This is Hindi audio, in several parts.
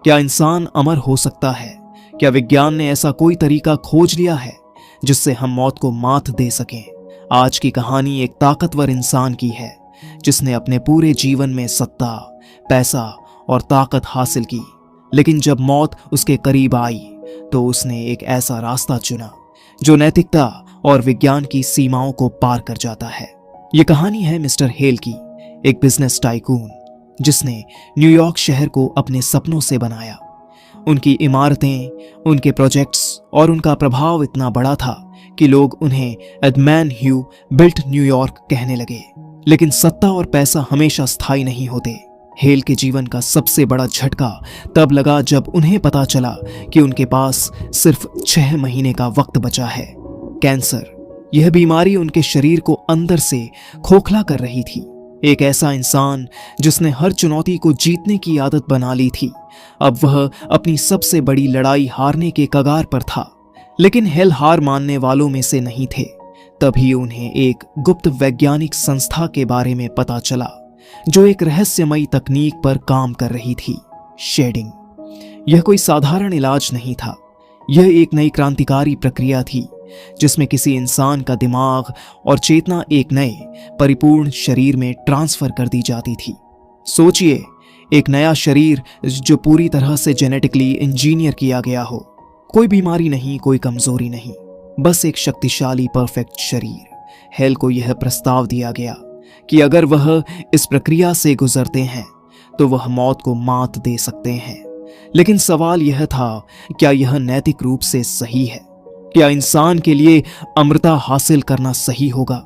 क्या इंसान अमर हो सकता है? क्या विज्ञान ने ऐसा कोई तरीका खोज लिया है जिससे हम मौत को मात दे सकें? आज की कहानी एक ताकतवर इंसान की है जिसने अपने पूरे जीवन में सत्ता, पैसा और ताकत हासिल की, लेकिन जब मौत उसके करीब आई तो उसने एक ऐसा रास्ता चुना जो नैतिकता और विज्ञान की सीमाओं को पार कर जाता है। यह कहानी है मिस्टर हेल की, एक बिजनेस टाइकून जिसने न्यूयॉर्क शहर को अपने सपनों से बनाया। उनकी इमारतें, उनके प्रोजेक्ट्स और उनका प्रभाव इतना बड़ा था कि लोग उन्हें the man who built New York कहने लगे। लेकिन सत्ता और पैसा हमेशा स्थायी नहीं होते। हेल के जीवन का सबसे बड़ा झटका तब लगा जब उन्हें पता चला कि उनके पास सिर्फ 6 महीने का वक्त बचा है। कैंसर, यह बीमारी उनके शरीर को अंदर से खोखला कर रही थी। एक ऐसा इंसान जिसने हर चुनौती को जीतने की आदत बना ली थी, अब वह अपनी सबसे बड़ी लड़ाई हारने के कगार पर था। लेकिन हेल हार मानने वालों में से नहीं थे। तभी उन्हें एक गुप्त वैज्ञानिक संस्था के बारे में पता चला जो एक रहस्यमयी तकनीक पर काम कर रही थी, शेडिंग। यह कोई साधारण इलाज नहीं था, यह एक नई क्रांतिकारी प्रक्रिया थी जिसमें किसी इंसान का दिमाग और चेतना एक नए परिपूर्ण शरीर में ट्रांसफर कर दी जाती थी। सोचिए, एक नया शरीर जो पूरी तरह से जेनेटिकली इंजीनियर किया गया हो। कोई बीमारी नहीं, कोई कमजोरी नहीं, बस एक शक्तिशाली परफेक्ट शरीर। हेल को यह प्रस्ताव दिया गया कि अगर वह इस प्रक्रिया से गुजरते हैं तो वह मौत को मात दे सकते हैं। लेकिन सवाल यह था, क्या यह नैतिक रूप से सही है? क्या इंसान के लिए अमरता हासिल करना सही होगा?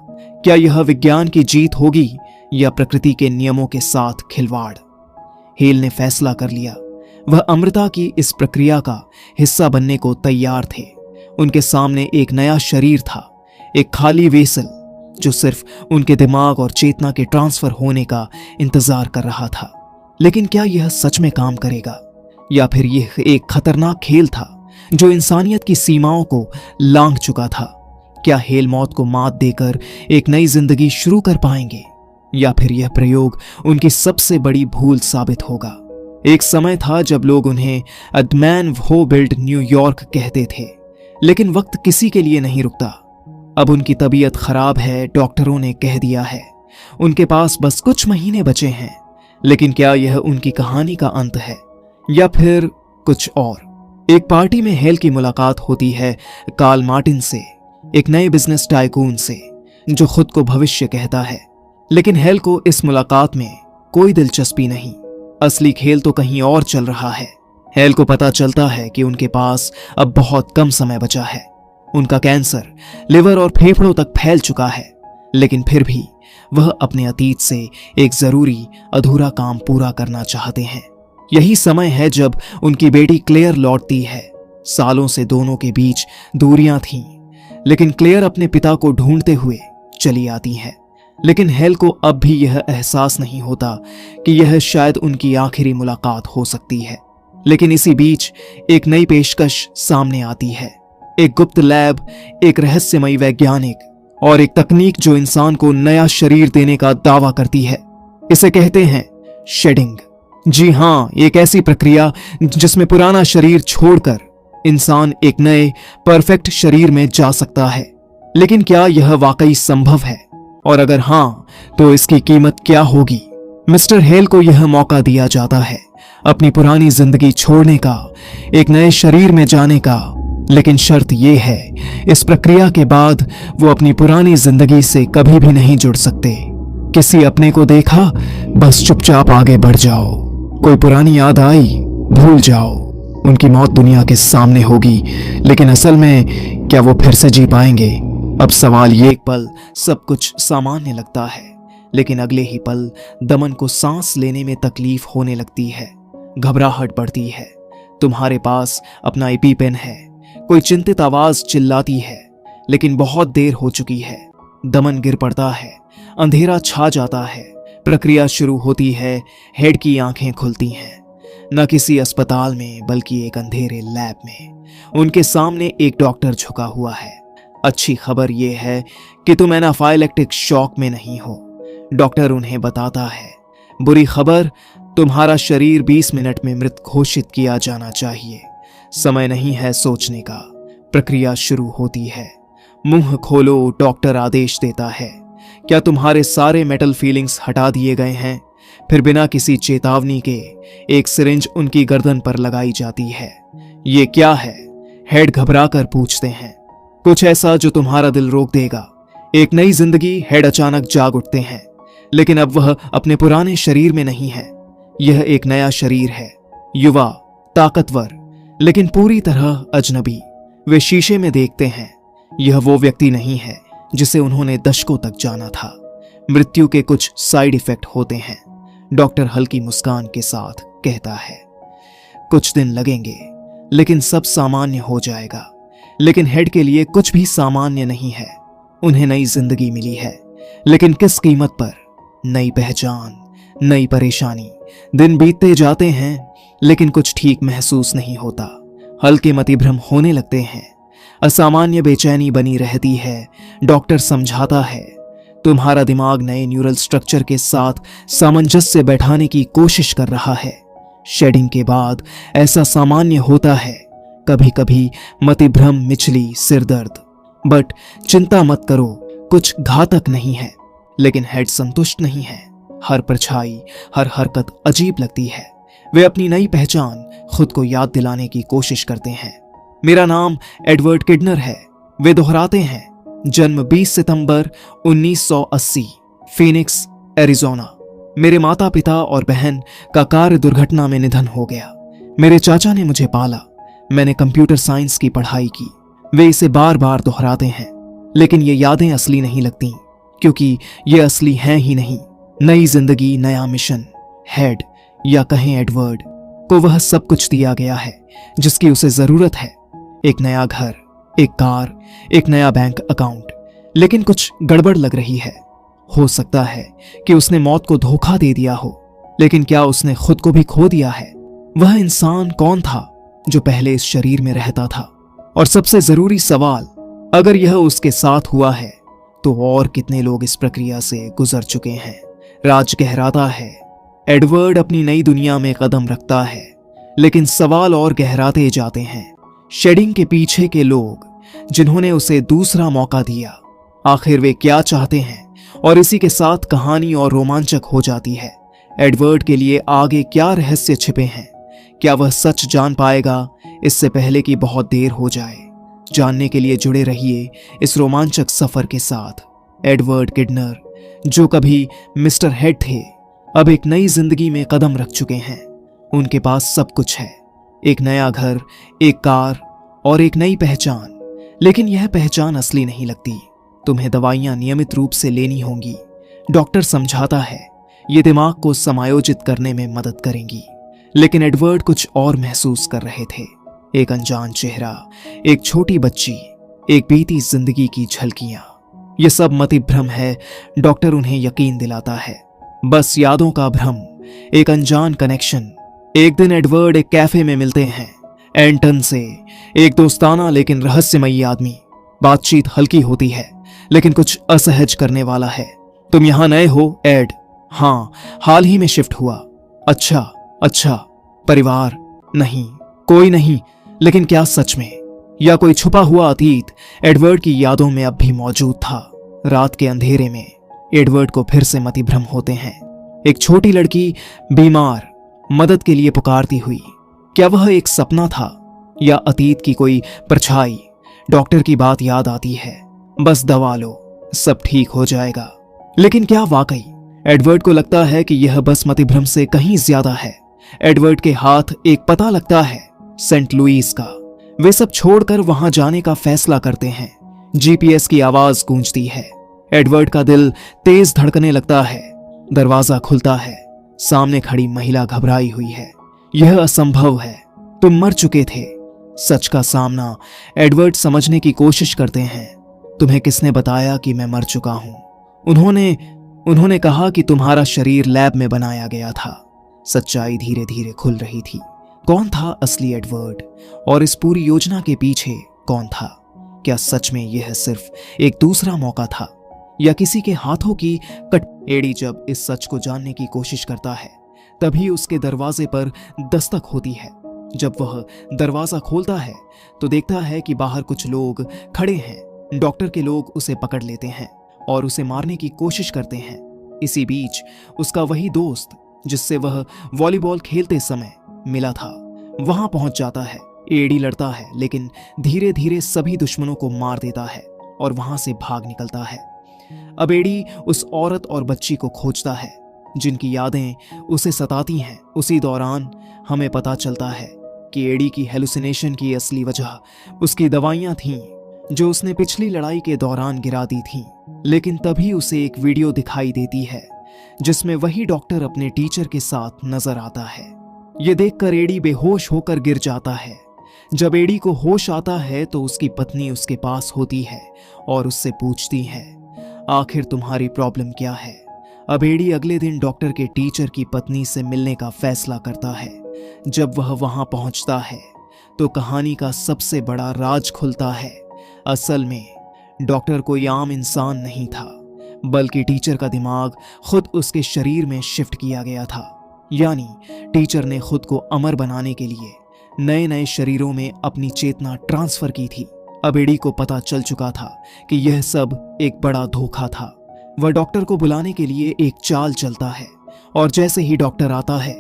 क्या यह विज्ञान की जीत होगी या प्रकृति के नियमों के साथ खिलवाड़? हेल ने फैसला कर लिया। वह अमरता की इस प्रक्रिया का हिस्सा बनने को तैयार थे। उनके सामने एक नया शरीर था, एक खाली वेसल जो सिर्फ उनके दिमाग और चेतना के ट्रांसफर होने का इंतजार कर रहा था। लेकिन क्या यह सच में काम करेगा, या फिर यह एक खतरनाक खेल था जो इंसानियत की सीमाओं को लांघ चुका था? क्या हेल मौत को मात देकर एक नई जिंदगी शुरू कर पाएंगे, या फिर यह प्रयोग उनकी सबसे बड़ी भूल साबित होगा? एक समय था जब लोग उन्हें the man who built New York कहते थे, लेकिन वक्त किसी के लिए नहीं रुकता। अब उनकी तबीयत खराब है, डॉक्टरों ने कह दिया है। उनके पास बस कुछ महीने बचे हैं। लेकिन क्या यह उनकी कहानी का अंत है, या फिर कुछ और? एक पार्टी में हेल की मुलाकात होती है कार्ल मार्टिन से, एक नए बिजनेस टाइकून से जो खुद को भविष्य कहता है। लेकिन हेल को इस मुलाकात में कोई दिलचस्पी नहीं। असली खेल तो कहीं और चल रहा है। हेल को पता चलता है कि उनके पास अब बहुत कम समय बचा है। उनका कैंसर लिवर और फेफड़ों तक फैल चुका है, लेकिन फिर भी वह अपने अतीत से एक जरूरी अधूरा काम पूरा करना चाहते हैं। यही समय है जब उनकी बेटी क्लेयर लौटती है। सालों से दोनों के बीच दूरियां थीं, लेकिन क्लेयर अपने पिता को ढूंढते हुए चली आती है। लेकिन हेल को अब भी यह एहसास नहीं होता कि यह शायद उनकी आखिरी मुलाकात हो सकती है। लेकिन इसी बीच एक नई पेशकश सामने आती है, एक गुप्त लैब, एक रहस्यमयी वैज्ञानिक और एक तकनीक जो इंसान को नया शरीर देने का दावा करती है। इसे कहते हैं शेडिंग। जी हां, एक ऐसी प्रक्रिया जिसमें पुराना शरीर छोड़कर इंसान एक नए परफेक्ट शरीर में जा सकता है। लेकिन क्या यह वाकई संभव है, और अगर हां तो इसकी कीमत क्या होगी? मिस्टर हेल को यह मौका दिया जाता है अपनी पुरानी जिंदगी छोड़ने का, एक नए शरीर में जाने का। लेकिन शर्त यह है, इस प्रक्रिया के बाद वो अपनी पुरानी जिंदगी से कभी भी नहीं जुड़ सकते। किसी अपने को देखा, बस चुपचाप आगे बढ़ जाओ। कोई पुरानी याद आई, भूल जाओ। उनकी मौत दुनिया के सामने होगी, लेकिन असल में क्या वो फिर से जी पाएंगे? अब सवाल ये, एक पल सब कुछ सामान्य लगता है, लेकिन अगले ही पल दमन को सांस लेने में तकलीफ होने लगती है, घबराहट बढ़ती है। तुम्हारे पास अपना एपीपेन है, कोई चिंतित आवाज चिल्लाती है, लेकिन बहुत देर हो चुकी है। दमन गिर पड़ता है, अंधेरा छा जाता है, प्रक्रिया शुरू होती है। हेड की आंखें खुलती हैं, न किसी अस्पताल में बल्कि एक अंधेरे लैब में। उनके सामने एक डॉक्टर झुका हुआ है। अच्छी खबर यह है कि तुम एनाफाइलेक्टिक शॉक में नहीं हो, डॉक्टर उन्हें बताता है। बुरी खबर, तुम्हारा शरीर 20 मिनट में मृत घोषित किया जाना चाहिए। समय नहीं है सोचने का। प्रक्रिया शुरू होती है। मुंह खोलो, डॉक्टर आदेश देता है। क्या तुम्हारे सारे मेटल फीलिंग्स हटा दिए गए हैं? फिर बिना किसी चेतावनी के एक सिरिंज उनकी गर्दन पर लगाई जाती है। ये क्या है? हेड घबराकर पूछते हैं। कुछ ऐसा जो तुम्हारा दिल रोक देगा। एक नई जिंदगी। हेड अचानक जाग उठते हैं, लेकिन अब वह अपने पुराने शरीर में नहीं है। यह एक नया शरीर है, युवा, ताकतवर, लेकिन पूरी तरह अजनबी। वे शीशे में देखते हैं। यह वो व्यक्ति नहीं है जिसे उन्होंने दशकों तक जाना था। मृत्यु के कुछ साइड इफेक्ट होते हैं, डॉक्टर हल्की मुस्कान के साथ कहता है। कुछ दिन लगेंगे, लेकिन सब सामान्य हो जाएगा। लेकिन हेड के लिए कुछ भी सामान्य नहीं है। उन्हें नई जिंदगी मिली है, लेकिन किस कीमत पर? नई पहचान, नई परेशानी। दिन बीतते जाते हैं, लेकिन कुछ ठीक महसूस नहीं होता। हल्के मतिभ्रम होने लगते हैं। असामान्य बेचैनी बनी रहती है। डॉक्टर समझाता है, तुम्हारा दिमाग नए न्यूरल स्ट्रक्चर के साथ सामंजस्य बैठाने की कोशिश कर रहा है। शेडिंग के बाद ऐसा सामान्य होता है। कभी कभी मतिभ्रम, मिचली, सिरदर्द। बट चिंता मत करो, कुछ घातक नहीं है। लेकिन हेड संतुष्ट नहीं है। हर परछाई, हर हरकत अजीब लगती है। वे अपनी नई पहचान खुद को याद दिलाने की कोशिश करते हैं। मेरा नाम एडवर्ड किडनर है। वे दोहराते हैं। जन्म 20 सितंबर 1980, फिनिक्स, एरिजोना। मेरे माता पिता और बहन का कार दुर्घटना में निधन हो गया। मेरे चाचा ने मुझे पाला। मैंने कंप्यूटर साइंस की पढ़ाई की। वे इसे बार बार दोहराते हैं, लेकिन ये यादें असली नहीं लगती, क्योंकि ये असली हैं ही नहीं। नई जिंदगी, नया मिशन। हेड, या कहें एडवर्ड, को वह सब कुछ दिया गया है जिसकी उसे जरूरत है। एक नया घर, एक कार, एक नया बैंक अकाउंट। लेकिन कुछ गड़बड़ लग रही है। हो सकता है कि उसने मौत को धोखा दे दिया हो, लेकिन क्या उसने खुद को भी खो दिया है? वह इंसान कौन था जो पहले इस शरीर में रहता था? और सबसे जरूरी सवाल, अगर यह उसके साथ हुआ है, तो और कितने लोग इस प्रक्रिया से गुजर चुके हैं? राज गहराता है। एडवर्ड अपनी नई दुनिया में कदम रखता है, लेकिन सवाल और गहराते जाते हैं। शेडिंग के पीछे के लोग जिन्होंने उसे दूसरा मौका दिया, आखिर वे क्या चाहते हैं? और इसी के साथ कहानी और रोमांचक हो जाती है। एडवर्ड के लिए आगे क्या रहस्य छिपे हैं? क्या वह सच जान पाएगा इससे पहले कि बहुत देर हो जाए? जानने के लिए जुड़े रहिए इस रोमांचक सफर के साथ। एडवर्ड किडनर, जो कभी मिस्टर हेड थे, अब एक नई जिंदगी में कदम रख चुके हैं। उनके पास सब कुछ है, एक नया घर, एक कार और एक नई पहचान। लेकिन यह पहचान असली नहीं लगती। तुम्हें दवाइयां नियमित रूप से लेनी होंगी, डॉक्टर समझाता है। ये दिमाग को समायोजित करने में मदद करेंगी। लेकिन एडवर्ड कुछ और महसूस कर रहे थे। एक अनजान चेहरा, एक छोटी बच्ची, एक बीती जिंदगी की झलकियां। ये सब मतिभ्रम है, डॉक्टर उन्हें यकीन दिलाता है। बस यादों का भ्रम, एक अनजान कनेक्शन। एक दिन एडवर्ड एक कैफे में मिलते हैं एंटन से, एक दोस्ताना लेकिन रहस्यमयी आदमी। बातचीत हल्की होती है, लेकिन कुछ असहज करने वाला है। तुम यहां नए हो, एड? हाँ, हाल ही में शिफ्ट हुआ। अच्छा। परिवार? नहीं, कोई नहीं। लेकिन क्या सच में? या कोई छुपा हुआ अतीत एडवर्ड की यादों में अब भी मौजूद था? रात के अंधेरे में एडवर्ड को फिर से मतिभ्रम होते हैं। एक छोटी लड़की, बीमार, मदद के लिए पुकारती हुई। क्या वह एक सपना था या अतीत की कोई परछाई? डॉक्टर की बात याद आती है, बस दवा लो, सब ठीक हो जाएगा। लेकिन क्या वाकई? एडवर्ड को लगता है कि यह बस मतिभ्रम से कहीं ज्यादा है। एडवर्ड के हाथ एक पता लगता है, सेंट लुइस का। वे सब छोड़कर वहां जाने का फैसला करते हैं। जीपीएस की आवाज गूंजती है। एडवर्ड का दिल तेज धड़कने लगता है। दरवाजा खुलता है। सामने खड़ी महिला घबराई हुई है। यह असंभव है, तुम मर चुके थे। सच का सामना एडवर्ड समझने की कोशिश करते हैं। तुम्हें किसने बताया कि मैं मर चुका हूं? उन्होंने कहा कि तुम्हारा शरीर लैब में बनाया गया था। सच्चाई धीरे धीरे खुल रही थी। कौन था असली एडवर्ड? और इस पूरी योजना के पीछे कौन था? क्या सच में यह सिर्फ एक दूसरा मौका था, या किसी के हाथों की एडी जब इस सच को जानने की कोशिश करता है, तभी उसके दरवाजे पर दस्तक होती है। जब वह दरवाजा खोलता है तो देखता है कि बाहर कुछ लोग खड़े हैं। डॉक्टर के लोग उसे पकड़ लेते हैं और उसे मारने की कोशिश करते हैं। इसी बीच उसका वही दोस्त जिससे वह वॉलीबॉल खेलते समय मिला था वहां पहुंच जाता है। एडी लड़ता है लेकिन धीरे धीरे सभी दुश्मनों को मार देता है और वहां से भाग निकलता है। अब एडी उस औरत और बच्ची को खोजता है जिनकी यादें उसे सताती हैं। उसी दौरान हमें पता चलता है कि एडी की हेलुसिनेशन की असली वजह उसकी दवाइयां थीं जो उसने पिछली लड़ाई के दौरान गिरा दी थीं। लेकिन तभी उसे एक वीडियो दिखाई देती है जिसमें वही डॉक्टर अपने टीचर के साथ नजर आता है। ये देखकर एडी बेहोश होकर गिर जाता है। जब एडी को होश आता है तो उसकी पत्नी उसके पास होती है और उससे पूछती है, आखिर तुम्हारी प्रॉब्लम क्या है? अब एडी अगले दिन डॉक्टर के टीचर की पत्नी से मिलने का फैसला करता है। जब वह वहां पहुंचता है तो कहानी का सबसे बड़ा राज खुलता है। असल में डॉक्टर कोई आम इंसान नहीं था, बल्कि टीचर का दिमाग खुद उसके शरीर में शिफ्ट किया गया था। यानी टीचर ने खुद को अमर बनाने के लिए नए नए शरीरों में अपनी चेतना ट्रांसफर की थी। अब एडी को पता चल चुका था कि यह सब एक बड़ा धोखा था। वह डॉक्टर को बुलाने के लिए एक चाल चलता है और जैसे ही डॉक्टर आता है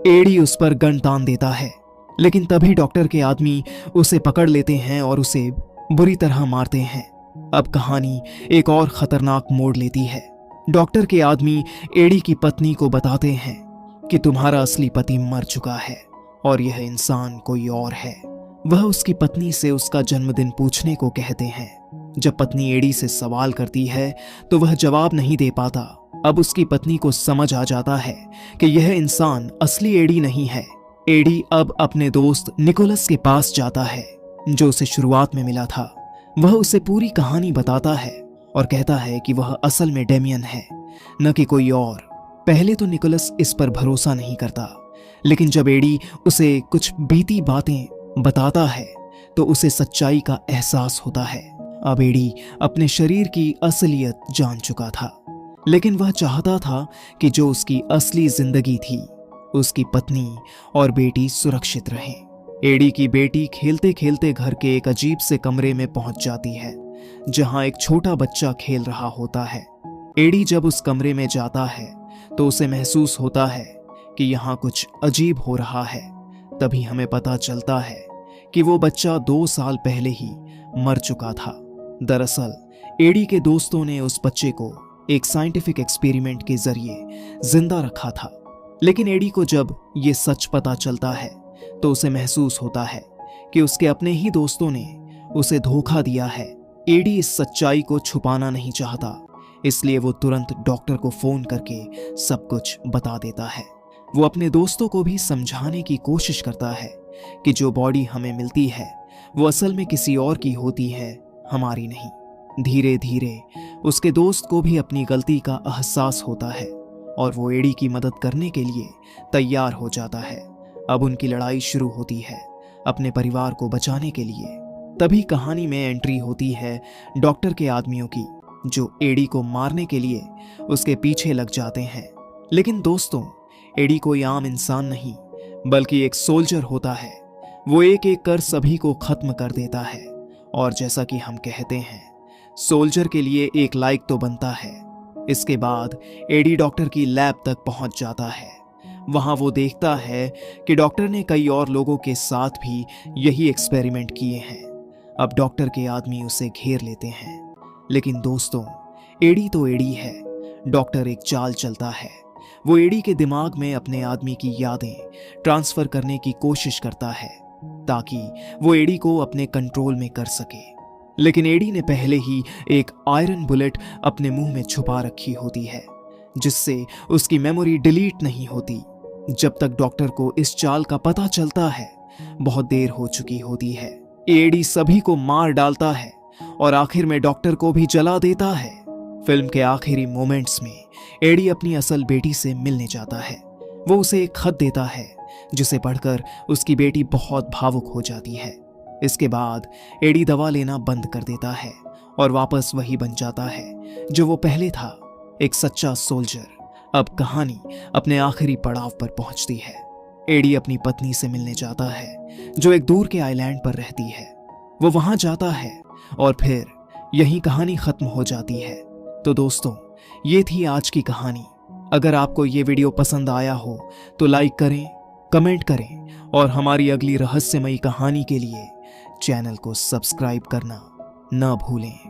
एडी उस पर गन तान देता है। लेकिन तभी डॉक्टर के आदमी उसे पकड़ लेते हैं और उसे बुरी तरह मारते हैं। अब कहानी एक और खतरनाक मोड़ लेती है। डॉक्टर के आदमी एडी की पत्नी को बताते हैं कि तुम्हारा असली पति मर चुका है और यह इंसान कोई और है। वह उसकी पत्नी से उसका जन्मदिन पूछने को कहते हैं। जब पत्नी एडी से सवाल करती है तो वह जवाब नहीं दे पाता। अब उसकी पत्नी को समझ आ जाता है कि यह इंसान असली एडी नहीं है। एडी अब अपने दोस्त निकोलस के पास जाता है जो उसे शुरुआत में मिला था। वह उसे पूरी कहानी बताता है और कहता है कि वह असल में डेमियन है, न कि कोई और। पहले तो निकोलस इस पर भरोसा नहीं करता, लेकिन जब एडी उसे कुछ बीती बातें बताता है तो उसे सच्चाई का एहसास होता है। अब एडी अपने शरीर की असलियत जान चुका था, लेकिन वह चाहता था कि जो उसकी असली जिंदगी थी, उसकी पत्नी और बेटी सुरक्षित रहें। एडी की बेटी खेलते खेलते घर के एक अजीब से कमरे में पहुंच जाती है जहां एक छोटा बच्चा खेल रहा होता है। एडी जब उस कमरे में जाता है तो उसे महसूस होता है कि यहाँ कुछ अजीब हो रहा है। तभी हमें पता चलता है कि वो बच्चा 2 साल पहले ही मर चुका था। दरअसल एडी के दोस्तों ने उस बच्चे को एक साइंटिफिक एक्सपेरिमेंट के जरिए जिंदा रखा था। लेकिन एडी को जब ये सच पता चलता है तो उसे महसूस होता है कि उसके अपने ही दोस्तों ने उसे धोखा दिया है। एडी इस सच्चाई को छुपाना नहीं चाहता, इसलिए वो तुरंत डॉक्टर को फोन करके सब कुछ बता देता है। वो अपने दोस्तों को भी समझाने की कोशिश करता है कि जो बॉडी हमें मिलती है वो असल में किसी और की होती है, हमारी नहीं। धीरे धीरे उसके दोस्त को भी अपनी गलती का एहसास होता है और वो एडी की मदद करने के लिए तैयार हो जाता है। अब उनकी लड़ाई शुरू होती है अपने परिवार को बचाने के लिए। तभी कहानी में एंट्री होती है डॉक्टर के आदमियों की, जो एडी को मारने के लिए उसके पीछे लग जाते हैं। लेकिन दोस्तों, एडी कोई आम इंसान नहीं, बल्कि एक सोल्जर होता है। वो एक एक कर सभी को खत्म कर देता है। और जैसा कि हम कहते हैं, सोल्जर के लिए एक लाइक तो बनता है। इसके बाद एडी डॉक्टर की लैब तक पहुंच जाता है। वहां वो देखता है कि डॉक्टर ने कई और लोगों के साथ भी यही एक्सपेरिमेंट किए हैं। अब डॉक्टर के आदमी उसे घेर लेते हैं। लेकिन दोस्तों, एडी तो एडी है। डॉक्टर एक चाल चलता है। वो एडी के दिमाग में अपने आदमी की यादें ट्रांसफर करने की कोशिश करता है ताकि वो एडी को अपने कंट्रोल में कर सके। लेकिन एडी ने पहले ही एक आयरन बुलेट अपने मुंह में छुपा रखी होती है, जिससे उसकी मेमोरी डिलीट नहीं होती। जब तक डॉक्टर को इस चाल का पता चलता है, बहुत देर हो चुकी होती है। एडी सभी को मार डालता है और आखिर में डॉक्टर को भी जला देता है। फिल्म के आखिरी मोमेंट्स में एडी अपनी असल बेटी से मिलने जाता है। वो उसे एक खत देता है जिसे पढ़कर उसकी बेटी बहुत भावुक हो जाती है। इसके बाद एडी दवा लेना बंद कर देता है और वापस वही बन जाता है जो वो पहले था, एक सच्चा सोल्जर। अब कहानी अपने आखिरी पड़ाव पर पहुंचती है। एडी अपनी पत्नी से मिलने जाता है जो एक दूर के आइलैंड पर रहती है। वो वहां जाता है और फिर यही कहानी खत्म हो जाती है। तो दोस्तों, ये थी आज की कहानी। अगर आपको ये वीडियो पसंद आया हो तो लाइक करें, कमेंट करें और हमारी अगली रहस्यमयी कहानी के लिए चैनल को सब्सक्राइब करना न भूलें।